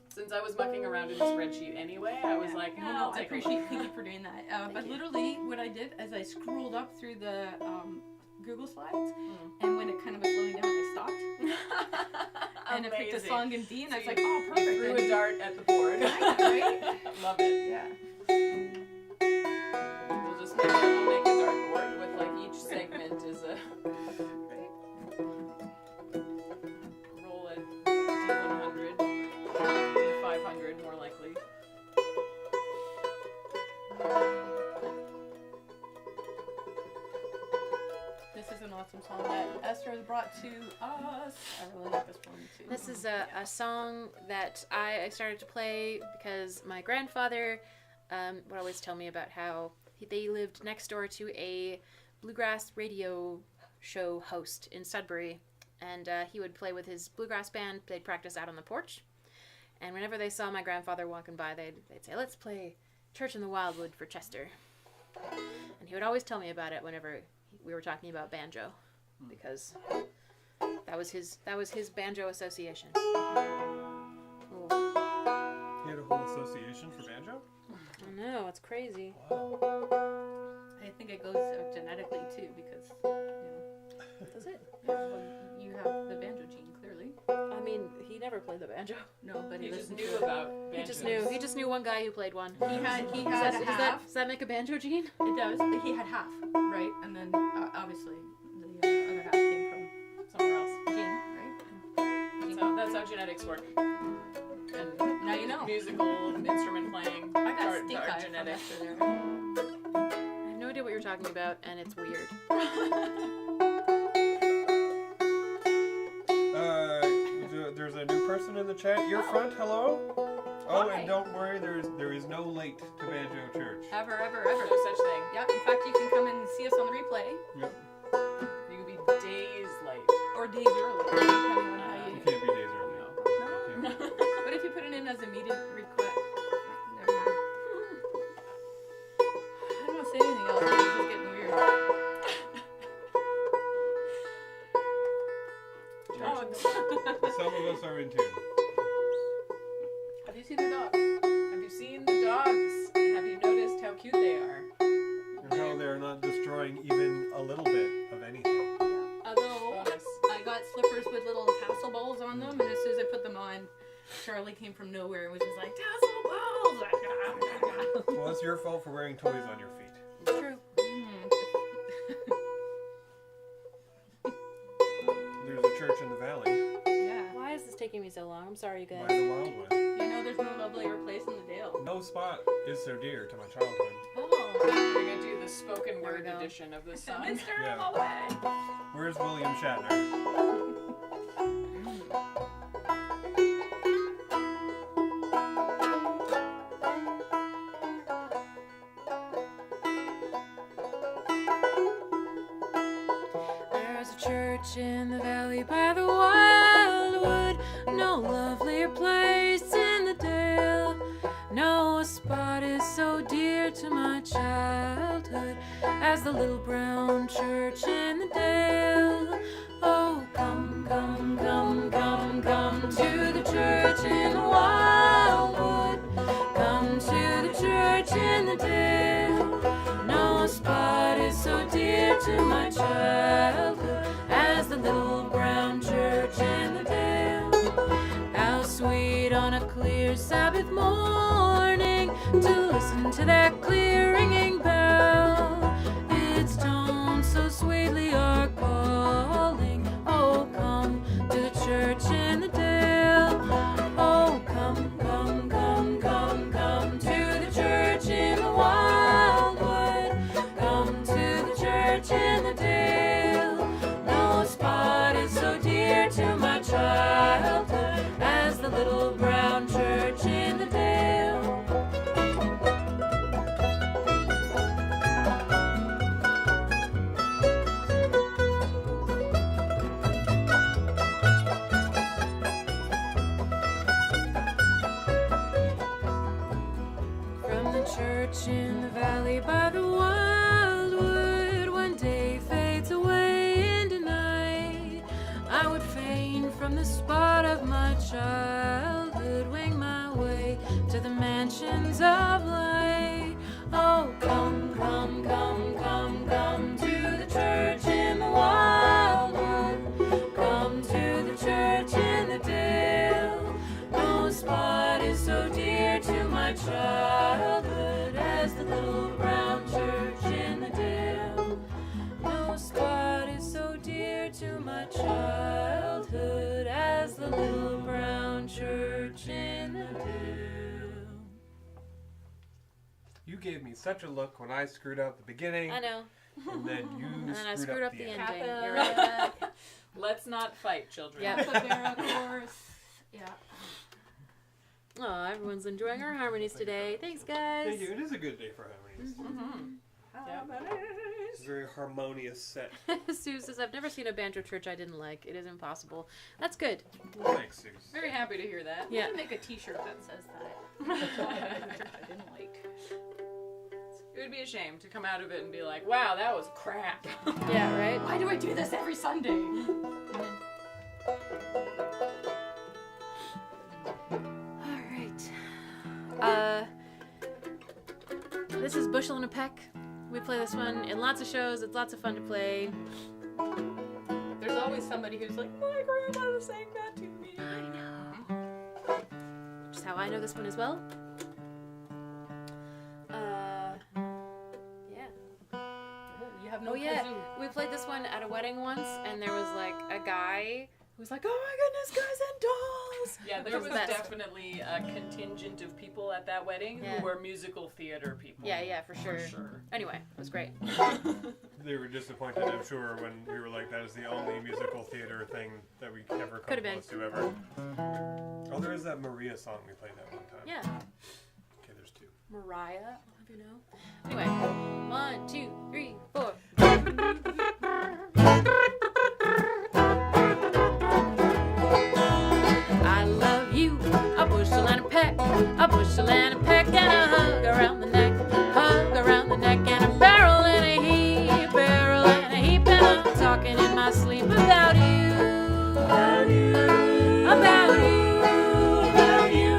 Since I was mucking around in the spreadsheet anyway, I was like, no, I'll I take a appreciate look. thank you for doing that. But you. literally, what I did is I scrolled up through the Google Slides, and when it kind of was slowing down, I stopped, and I picked a Amazing. song in D, and I was So like, you oh, perfect. Threw a dart at the board. Right? Love it. Yeah. We'll just make a dartboard with like each segment is a roll at D100, D500 more likely. This is an awesome song that Esther has brought to us. I really like this one too. This is a song that I started to play because my grandfather would always tell me about how they lived next door to a bluegrass radio show host in Sudbury, and he would play with his bluegrass band. They'd practice out on the porch, and whenever they saw my grandfather walking by, they'd say, let's play Church in the Wildwood for Chester. And he would always tell me about it whenever we were talking about banjo, because that was his banjo association. Ooh. He had a whole association for banjo? I know, it's crazy. I think it goes genetically too, because Does it? you have the banjo gene clearly. I mean, he never played the banjo. No, but He just listened knew to it. about He banjos. just knew one guy who played one. He had Does half. does that make a banjo gene? It does. He had half, right? And then obviously the other half came from somewhere else. gene, right? So that's how genetics work. And Now you know. musical instrument playing I got are stink eye from genetic. Esther there. I have no idea what you're talking about, and it's weird. There's a new person in the chat. Your front, hello? Oh, Hi. and don't worry, there is no late to Banjo Church. Ever. No such thing. Yep. In fact, you can come and see us on the replay, Yep. You could be days late. or days early, depending on how You you. can't be days early. No. What if you put it in as immediate request? Never mind. I don't want to say anything else. This is getting weird. Dogs. Some of us are in tune. Have you seen the dogs? Have you seen the dogs? Have you noticed how cute they are? And how they're not destroying even a little bit of anything. Although Bonus. I got slippers with little tassel balls on them, and as soon as I put them on, Charlie came from nowhere and was just like, tassel balls! Well, it's your fault for wearing toys on your feet. It's true. There's a church in the valley Yeah. Why is this taking me so long? I'm sorry, you by guys. the Wildwood. You know there's no lovelier place in the Dale. No spot is so dear to my childhood. Oh. We're gonna do the spoken There we word go. edition of the song. Minster Yeah. all the way. Where's William Shatner? There's a church in the valley by the wildwood, no lovelier place in the dale. No spot is so dear dear to my childhood as the little brown church in the dale. Oh, come, come, come, come, come to the church in the wildwood. Come to the church in the dale. No spot is so dear to my childhood as the little brown church in the dale. How sweet on a clear Sabbath morning to listen to that clear ringing bell. Its tones so sweetly are calling. Oh, come to the church in the dale. Oh, come, come, come, come, come to the church in the wildwood. Come to the church in the dale. No spot is so dear to my childhood as the little brown church in the dale. From the church in the valley by the wildwood, one day fades away into night. I would fain from the spot of my childhood wing my way to the mansions of light. Oh, come, come, come, come, come to the church in the wildwood. Come to the church in the dale. No spot is so dear to my childhood as the little brown church in the dale. No spot is so dear to my childhood as the little brown church in the dale. You gave me such a look when I screwed up the beginning, I know. and then you And then I screwed up the end. ending. Kappa. You're right. Let's not fight, children. Yeah. Capybara chorus. Yeah. Oh, everyone's enjoying our harmonies today. Thanks, guys. Thank you. It is a good day for harmonies. Mm-hmm. It's a very harmonious set. Sue says, I've never seen a banjo church I didn't like. It is impossible. That's good. Thanks, Suze. Very happy to hear that. Yeah. I'm gonna make a T-shirt that says that. I didn't like. It would be a shame to come out of it and be like, wow, that was crap. Yeah, right? Why do I do this every Sunday? All right. This is Bushel and a Peck. We play this one in lots of shows. It's lots of fun to play. There's always somebody who's like, my grandmother sang that to me. I know. Which is how I know this one as well. Yeah. Oh, you have no Oh, yeah. kazoo. We played this one at a wedding once, and there was like a guy who was like, oh my goodness, guys and dolls. Yeah, Which there is was the best. definitely a contingent of people at that wedding Yeah. who were musical theater people. Yeah, for sure. For sure. Anyway, it was great. They were disappointed, I'm sure, when we were like, that is the only musical theater thing that we ever come Could've been. close to ever. Oh, there is that Maria song we played that one time. Yeah. Okay, there's two. Mariah, I'll have you know. Anyway, 1, 2, 3, 4. I love you, a bushel and a peck, a bushel and a peck, and a hug around the neck, and a barrel and a heap, and I'm talking in my sleep about you, about you, about you, about you.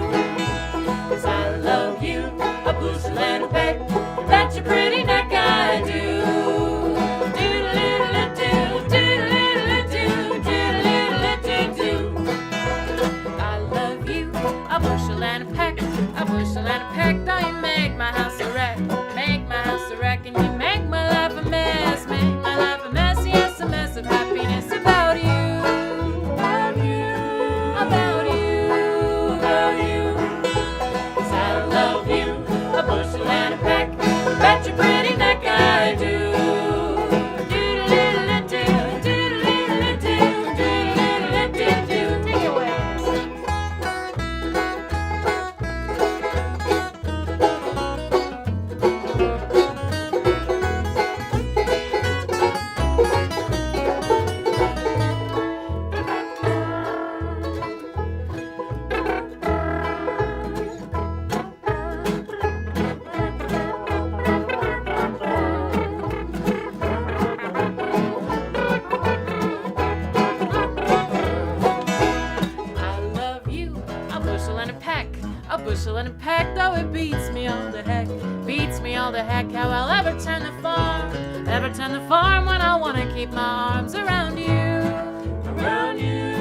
'Cause I love you, a bushel and a peck, that's your pretty neck I do. how the heck, how I'll ever turn the farm when I wanna keep my arms around you. Around you,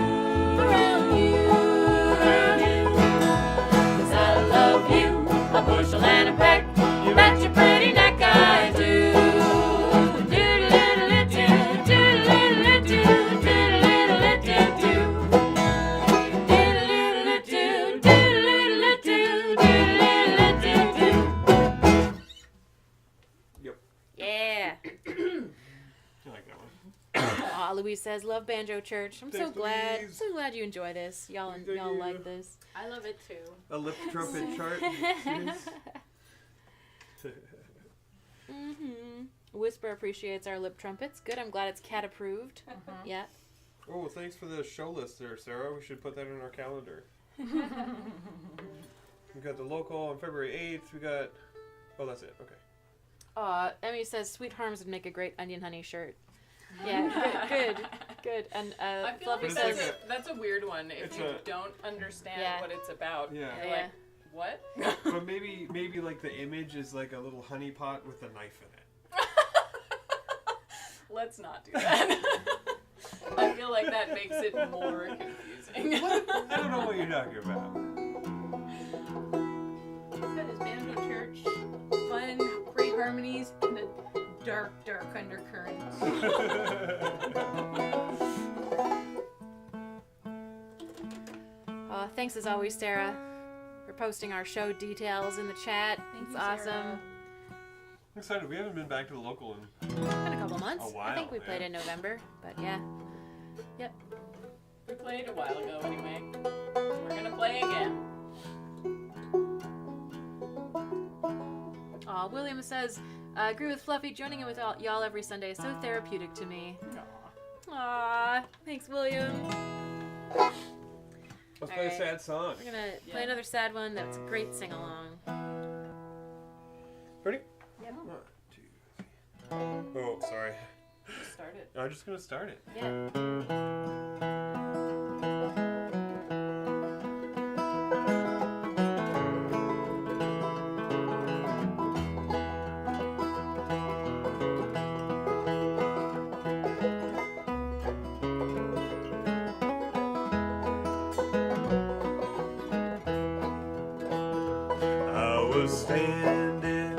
around you, around you. 'Cause I love you, a bushel and a peck. You bet your pretty neck I do. Yeah. I like that one. Aw, Louise says, "Love Banjo Church." I'm so Thanks, glad. Louise. So glad you enjoy this. Y'all Thank y'all you. like this. I love it too. A lip trumpet chart. Whisper appreciates our lip trumpets. Good. I'm glad it's cat approved. Yeah. Oh, thanks for the show list there, Sarah. We should put that in our calendar. We got the local on February 8th. We got... Oh, that's it. Okay. Emmy says, "Sweet Harms would make a great onion honey shirt." Yeah. Good. And I feel Fluffy like says, that's a weird one. If It's you a- don't understand Yeah. what it's about, Yeah. you're like, what? But maybe like the image is like a little honey pot with a knife in it. Let's not do that. I feel like that makes it more confusing. I don't know what you're talking about. That is Banjo Church. Fun, great harmonies, and the dark, dark undercurrents. thanks as always, Sarah, for posting our show details in the chat. Thank It's you, awesome. Sarah. I'm excited. We haven't been back to the local in... It's been a couple months. A while, I think we played man. in November, but yeah. We played a while ago anyway. We're gonna play again. Aw, William says, "I agree with Fluffy. Joining in with y'all every Sunday is so therapeutic to me." Aw, thanks, William. Let's play a Alright. sad song. We're gonna play another sad one that's a great sing-along. Ready? Yeah. 1, 2, 3. Oh, sorry. Just start it. I'm just gonna start it. Yeah. I was standing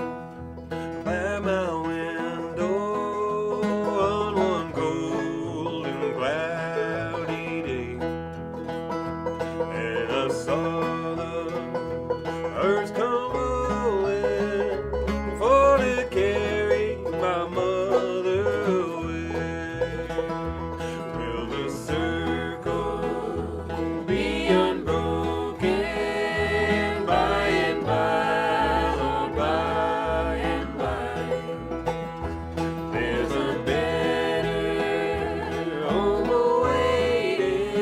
by my window on one cold and cloudy day, and I saw the earth come rolling for to carry my mother away. Will the circle be unbroken by and by, Lord, by and by? There's a better home awaiting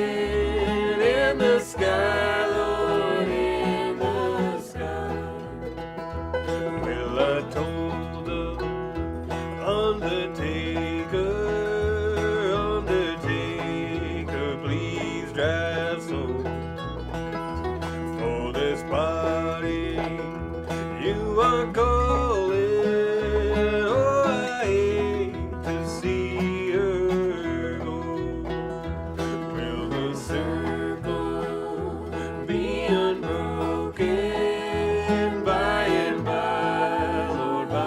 in the sky, Lord, in the sky. Well, I told the undertaker, please drive slow. For this body you are calling, oh, I hate to see her go. Will the circle be unbroken by and by, Lord, by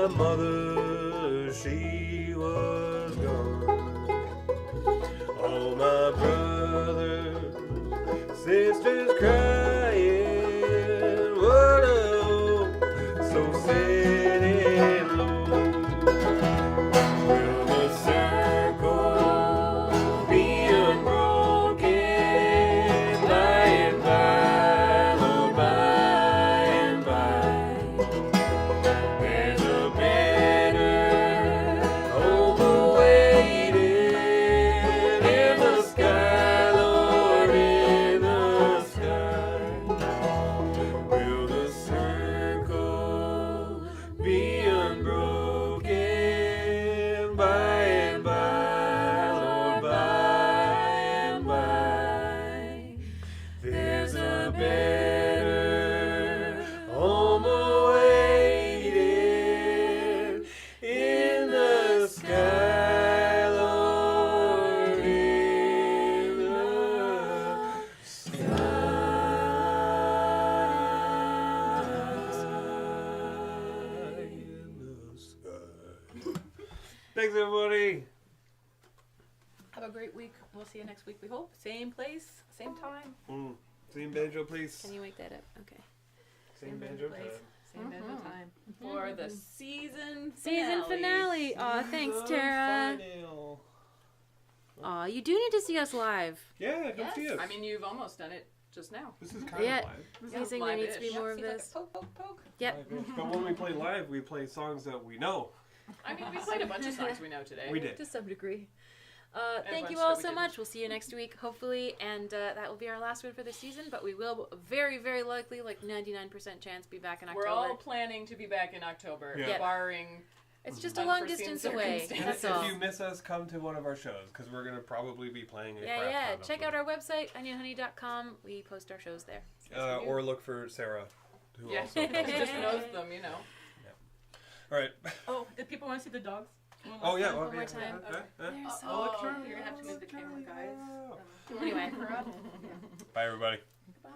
my mother, she was gone. All my brothers, sisters crying, what a hope, so sad and low. Will the circle be unbroken by and by, Lord, by and by? There's a better home awaiting in the sky, Lord, in the sky. Will the circle be unbroken by and by, Lord, by and by? There's a better home awaiting in the sky, Lord, in the sky. Thanks, everybody. Have a great week. We'll see you next week, we hope. Same place, same time. Same banjo, please. Can you make that up? Okay. Same banjo time. Same Banjo time. For the season Season finale. Aw, thanks, Tara. Final. Aw, you do need to see us live. Yeah, come see us. I mean, you've almost done it just now. This is kind Yeah. of live. Amazing. There needs to be Live-ish. more of See, like a this. poke, poke, poke. Yep. Live-ish. But when we play live, we play songs that we know. I mean, we played a bunch of songs we know today. We did. To some degree. And a Thank bunch you that all we so didn't. much. We'll see you next week, hopefully, and that will be our last one for the season. But we will very, very likely, like 99% chance, be back in October. We're all planning to be back in October, Yeah. barring. It's just a long unforeseen distance away. circumstances. That's all. If you miss us, come to one of our shows because we're gonna probably be playing a crap Yeah. ton of Check them. out our website, onionhoney.com. We post our shows there. Or look for Sarah, who Yeah, also. just knows them, you know. All right. Oh, did people want to see the dogs? Oh yeah. One okay. more time. Okay. They're so Oh, cute. you're gonna have to move the camera, guys. Anyway. Bye, everybody. Bye.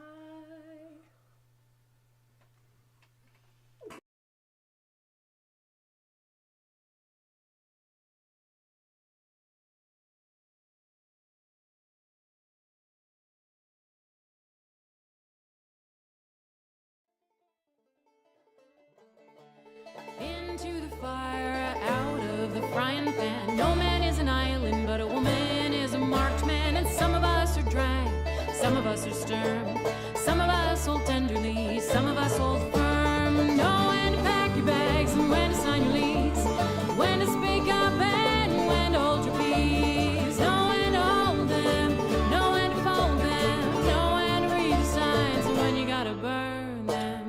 Into the fire, out of the frying pan. No man is an island, but a woman is a marked man. And some of us are dry, some of us are stern. Some of us hold tenderly, some of us hold firm. Know when to pack your bags and when to sign your lease. When to speak up and when to hold your peace. Know when to hold them, know when to fold them. Know when to read the signs and when you gotta burn them.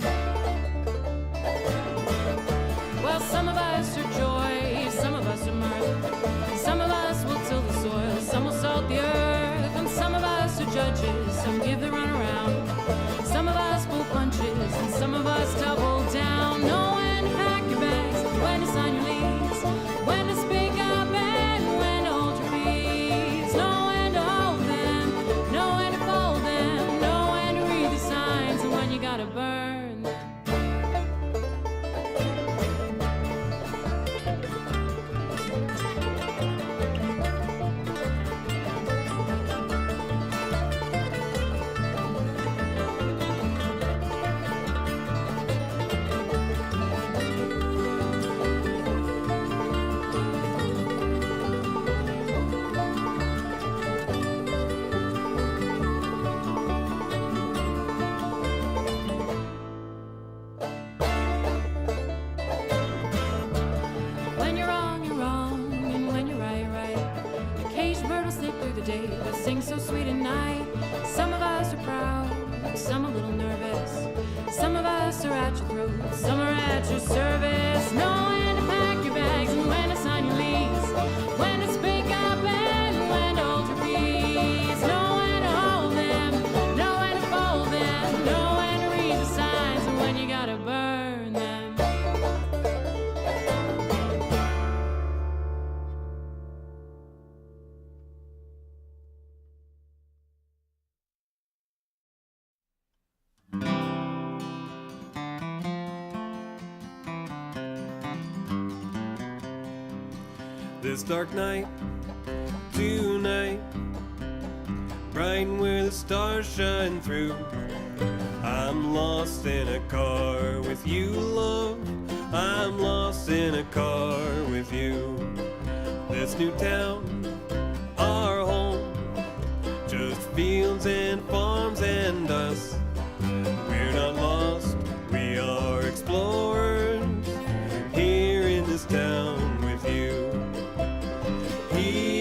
Well, some of us are joy, some of us are mirth. Some of us will till the soil, some will salt the earth. And some of us are judges, some give the runaround. this dark night tonight, bright where the stars shine through. I'm lost in a car with you, love. I'm lost in a car with you. This new town, our home, just fields and farms and us. We're not lost, we are explorers here in this town with you. Here